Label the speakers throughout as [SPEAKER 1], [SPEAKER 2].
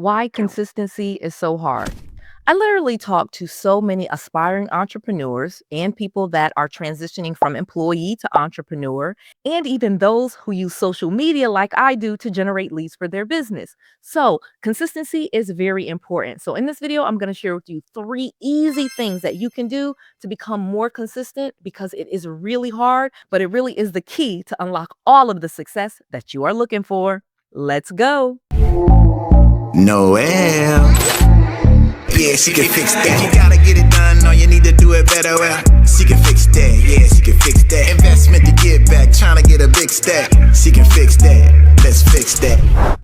[SPEAKER 1] Why consistency is so hard. I literally talk to so many aspiring entrepreneurs and people that are transitioning from employee to entrepreneur, and even those who use social media like I do to generate leads for their business. So, consistency is very important. So, in this video, I'm going to share with you three easy things that you can do to become more consistent because it is really hard, but it really is the key to unlock all of the success that you are looking for. Let's go.
[SPEAKER 2] Noelle. Yeah, she can fix that. You gotta get it done, or you need to do it better. Well, she can fix that. Yeah, she can fix that. Investment to get back, trying to get a big stack. She can fix that. Let's fix that.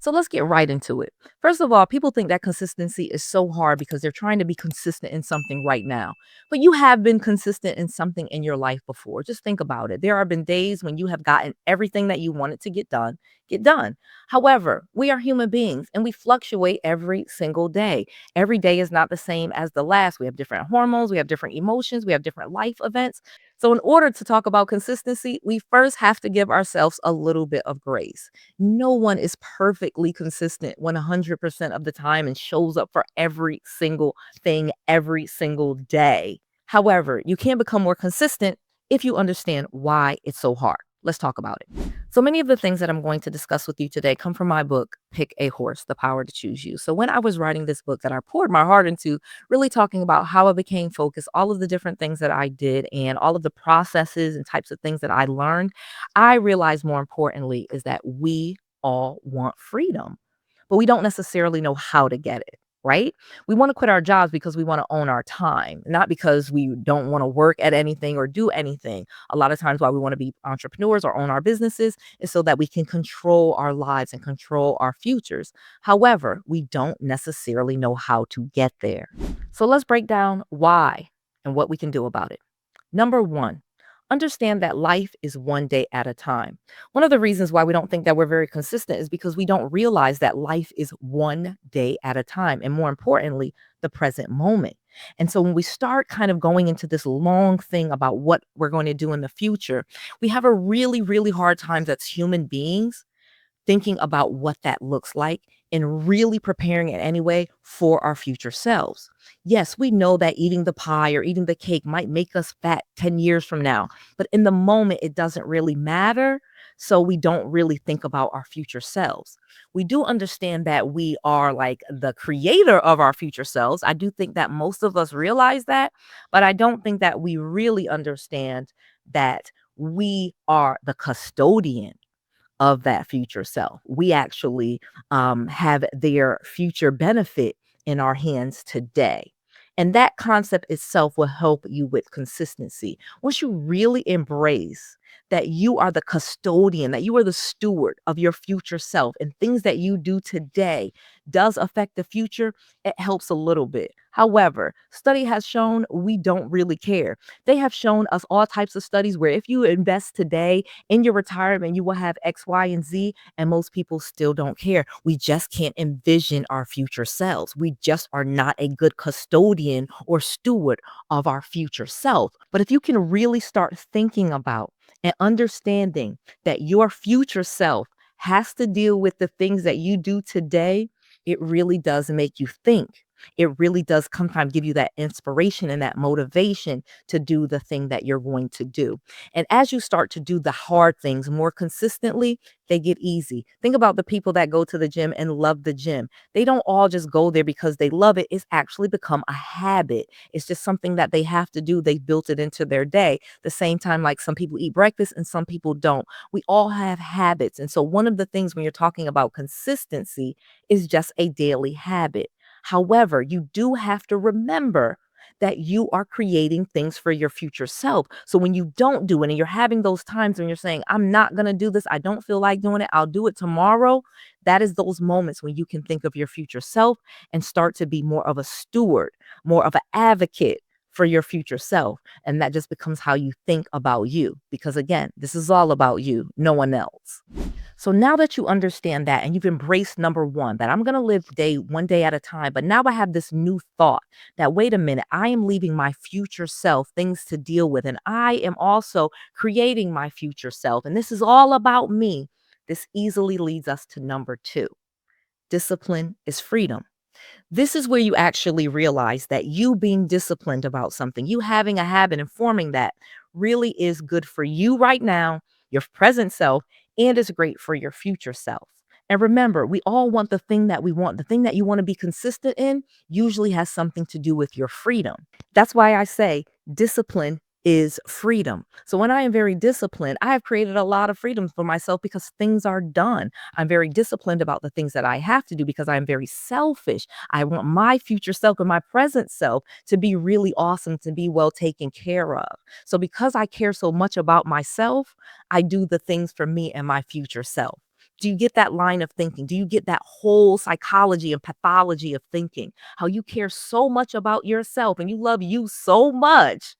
[SPEAKER 1] So let's get right into it. First of all, people think that consistency is so hard because they're trying to be consistent in something right now. But you have been consistent in something in your life before. Just think about it. There have been days when you have gotten everything that you wanted to get done, get done. However, we are human beings and we fluctuate every single day. Every day is not the same as the last. We have different hormones, we have different emotions, we have different life events. So, in order to talk about consistency, we first have to give ourselves a little bit of grace. No one is perfectly consistent 100% of the time and shows up for every single thing every single day. However, you can become more consistent if you understand why it's so hard. Let's talk about it. So many of the things that I'm going to discuss with you today come from my book, Pick a Horse, The Power to Choose You. So when I was writing this book that I poured my heart into, really talking about how I became focused, all of the different things that I did, and all of the processes and types of things that I learned, I realized more importantly is that we all want freedom, but we don't necessarily know how to get it, right? We want to quit our jobs because we want to own our time, not because we don't want to work at anything or do anything. A lot of times, why we want to be entrepreneurs or own our businesses is so that we can control our lives and control our futures. However, we don't necessarily know how to get there. So let's break down why and what we can do about it. Number one, understand that life is one day at a time. One of the reasons why we don't think that we're very consistent is because we don't realize that life is one day at a time. And more importantly, the present moment. And so when we start kind of going into this long thing about what we're going to do in the future, we have a really, really hard time as human beings thinking about what that looks like and really preparing it anyway for our future selves. Yes, we know that eating the pie or eating the cake might make us fat 10 years from now, but in the moment, it doesn't really matter. So we don't really think about our future selves. We do understand that we are like the creator of our future selves. I do think that most of us realize that, but I don't think that we really understand that we are the custodian of that future self. We actually have their future benefit in our hands today. And that concept itself will help you with consistency. Once you really embrace that you are the custodian, that you are the steward of your future self, and things that you do today does affect the future, it helps a little bit. However, study has shown we don't really care. They have shown us all types of studies where if you invest today in your retirement, you will have X, Y, and Z, and most people still don't care. We just can't envision our future selves. We just are not a good custodian or steward of our future self. But if you can really start thinking about and understanding that your future self has to deal with the things that you do today, it really does make you think. It really does sometimes give you that inspiration and that motivation to do the thing that you're going to do. And as you start to do the hard things more consistently, they get easy. Think about the people that go to the gym and love the gym. They don't all just go there because they love it. It's actually become a habit. It's just something that they have to do. They built it into their day. The same time, like some people eat breakfast and some people don't. We all have habits. And so, one of the things when you're talking about consistency is just a daily habit. However, you do have to remember that you are creating things for your future self. So when you don't do it and you're having those times when you're saying, I'm not going to do this, I don't feel like doing it, I'll do it tomorrow. That is those moments when you can think of your future self and start to be more of a steward, more of an advocate for your future self. And that just becomes how you think about you. Because again, this is all about you, no one else. So now that you understand that and you've embraced number one, that I'm going to live day one day at a time, but now I have this new thought that, wait a minute, I am leaving my future self things to deal with, and I am also creating my future self. And this is all about me. This easily leads us to number two. Discipline is freedom. This is where you actually realize that you being disciplined about something, you having a habit and forming that really is good for you right now, your present self, and is great for your future self. And remember, we all want the thing that we want. The thing that you want to be consistent in usually has something to do with your freedom. That's why I say discipline is freedom. So when I am very disciplined, I have created a lot of freedom for myself because things are done. I'm very disciplined about the things that I have to do because I'm very selfish. I want my future self and my present self to be really awesome, to be well taken care of. So because I care so much about myself, I do the things for me and my future self. Do you get that line of thinking? Do you get that whole psychology and pathology of thinking? How you care so much about yourself and you love you so much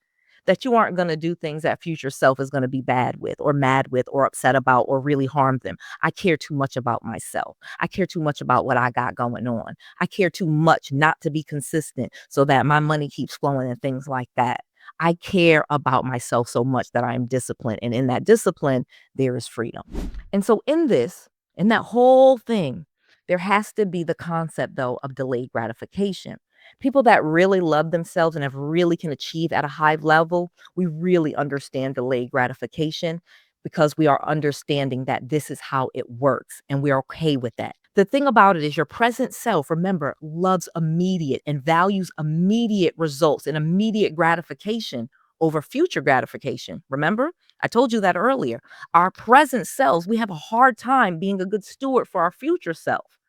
[SPEAKER 1] that you aren't going to do things that future self is going to be bad with or mad with or upset about or really harm them. I care too much about myself. I care too much about what I got going on. I care too much not to be consistent so that my money keeps flowing and things like that. I care about myself so much that I am disciplined. And in that discipline, there is freedom. And so in that whole thing, there has to be the concept, though, of delayed gratification. People that really love themselves and have really can achieve at a high level, we really understand delayed gratification because we are understanding that this is how it works and we're okay with that. The thing about it is your present self, remember, loves immediate and values immediate results and immediate gratification over future gratification. Remember, I told you that earlier. Our present selves, we have a hard time being a good steward for our future self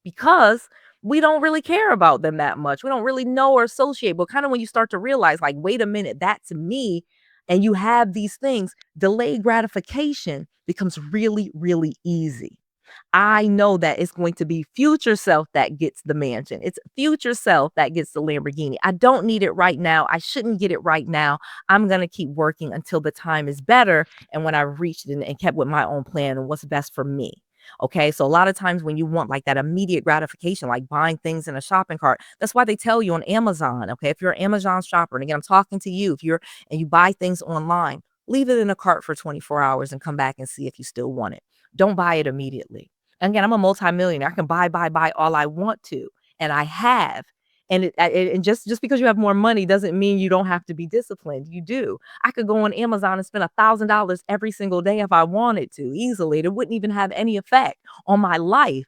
[SPEAKER 1] because we don't really care about them that much. We don't really know or associate. But kind of when you start to realize, like, wait a minute, that's me, and you have these things, delayed gratification becomes really, really easy. I know that it's going to be future self that gets the mansion. It's future self that gets the Lamborghini. I don't need it right now. I shouldn't get it right now. I'm going to keep working until the time is better. And when I reached it and kept with my own plan and what's best for me. Okay. So a lot of times when you want like that immediate gratification, like buying things in a shopping cart, that's why they tell you on Amazon. Okay. If you're an Amazon shopper, and again, I'm talking to you, if you're and you buy things online, leave it in a cart for 24 hours and come back and see if you still want it. Don't buy it immediately. Again, I'm a multimillionaire. I can buy all I want to, and I have. And just because you have more money doesn't mean you don't have to be disciplined. You do. I could go on Amazon and spend $1,000 every single day if I wanted to easily. It wouldn't even have any effect on my life,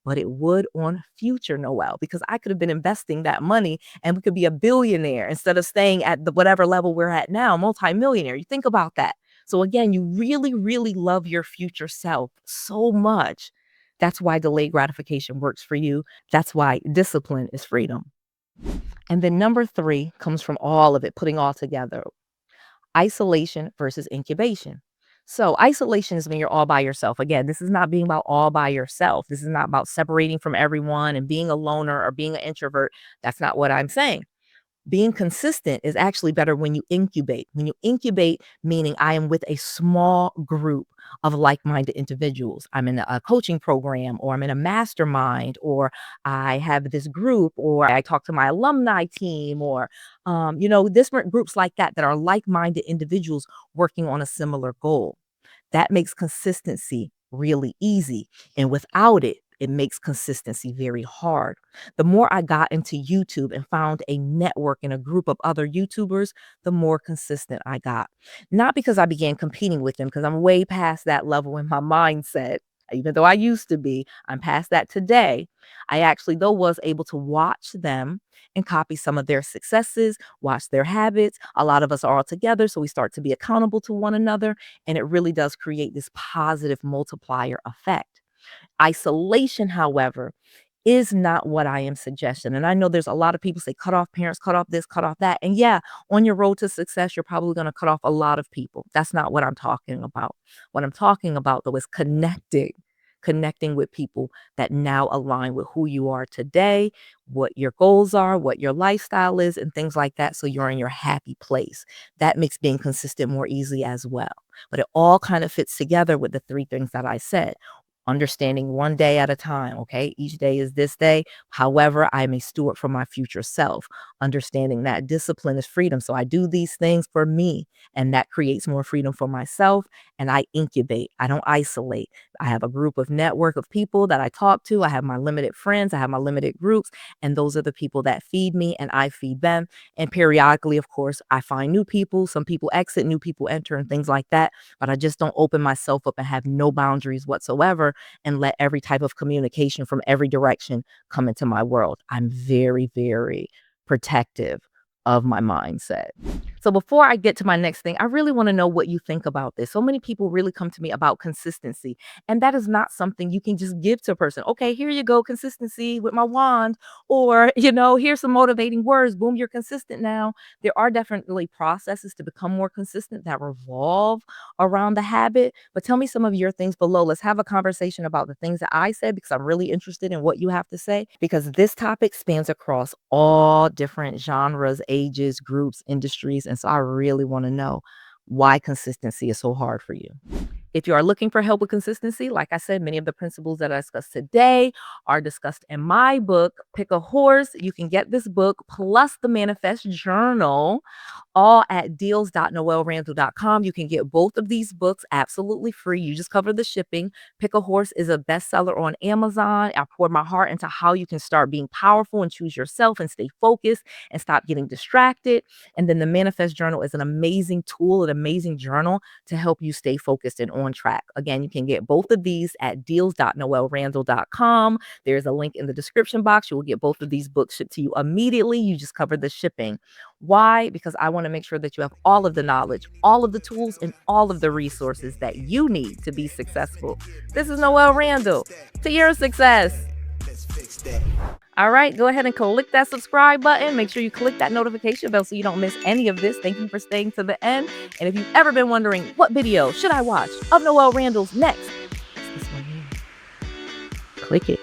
[SPEAKER 1] but it would on future Noel because I could have been investing that money and we could be a billionaire instead of staying at the whatever level we're at now, multimillionaire. You think about that. So again, you really, really love your future self so much. That's why delayed gratification works for you. That's why discipline is freedom. And then number three comes from all of it, putting all together isolation versus incubation. So, isolation is when you're all by yourself. Again, this is not being about all by yourself. This is not about separating from everyone and being a loner or being an introvert. That's not what I'm saying. Being consistent is actually better when you incubate. When you incubate, meaning I am with a small group of like-minded individuals. I'm in a coaching program, or I'm in a mastermind, or I have this group, or I talk to my alumni team, or different groups like that that are like-minded individuals working on a similar goal. That makes consistency really easy. And without it, it makes consistency very hard. The more I got into YouTube and found a network and a group of other YouTubers, the more consistent I got. Not because I began competing with them, because I'm way past that level in my mindset. Even though I used to be, I'm past that today. I actually, though, was able to watch them and copy some of their successes, watch their habits. A lot of us are all together, so we start to be accountable to one another. And it really does create this positive multiplier effect. Isolation, however, is not what I am suggesting. And I know there's a lot of people say cut off parents, cut off this, cut off that. And yeah, on your road to success, you're probably going to cut off a lot of people. That's not what I'm talking about. What I'm talking about, though, is connecting with people that now align with who you are today, what your goals are, what your lifestyle is, and things like that. So you're in your happy place. That makes being consistent more easy as well. But it all kind of fits together with the three things that I said. Understanding one day at a time, okay? Each day is this day. However, I'm a steward for my future self. Understanding that discipline is freedom. So I do these things for me, and that creates more freedom for myself. And I incubate. I don't isolate. I have a group of network of people that I talk to. I have my limited friends. I have my limited groups. And those are the people that feed me and I feed them. And periodically, of course, I find new people. Some people exit, new people enter, and things like that. But I just don't open myself up and have no boundaries whatsoever and let every type of communication from every direction come into my world. I'm very, very protective of my mindset. So before I get to my next thing, I really want to know what you think about this. So many people really come to me about consistency, and that is not something you can just give to a person. Okay, here you go, consistency with my wand, or, here's some motivating words. Boom, you're consistent now. There are definitely processes to become more consistent that revolve around the habit. But tell me some of your things below. Let's have a conversation about the things that I said because I'm really interested in what you have to say, because this topic spans across all different genres, ages, groups, industries. And so I really want to know why consistency is so hard for you. If you are looking for help with consistency, like I said, many of the principles that I discussed today are discussed in my book, Pick a Horse. You can get this book plus the Manifest Journal all at deals.noellerandall.com. You can get both of these books absolutely free. You just cover the shipping. Pick a Horse is a bestseller on Amazon. I poured my heart into how you can start being powerful and choose yourself and stay focused and stop getting distracted. And then the Manifest Journal is an amazing tool, an amazing journal to help you stay focused and on track. Again, you can get both of these at deals.noellerandall.com. There's a link in the description box. You will get both of these books shipped to you immediately. You just cover the shipping. Why? Because I want to make sure that you have all of the knowledge, all of the tools, and all of the resources that you need to be successful. This is Noelle Randall. To your success. All right, go ahead and click that subscribe button. Make sure you click that notification bell so you don't miss any of this. Thank you for staying to the end. And if you've ever been wondering what video should I watch of Noelle Randall's next, it's this one here. Click it.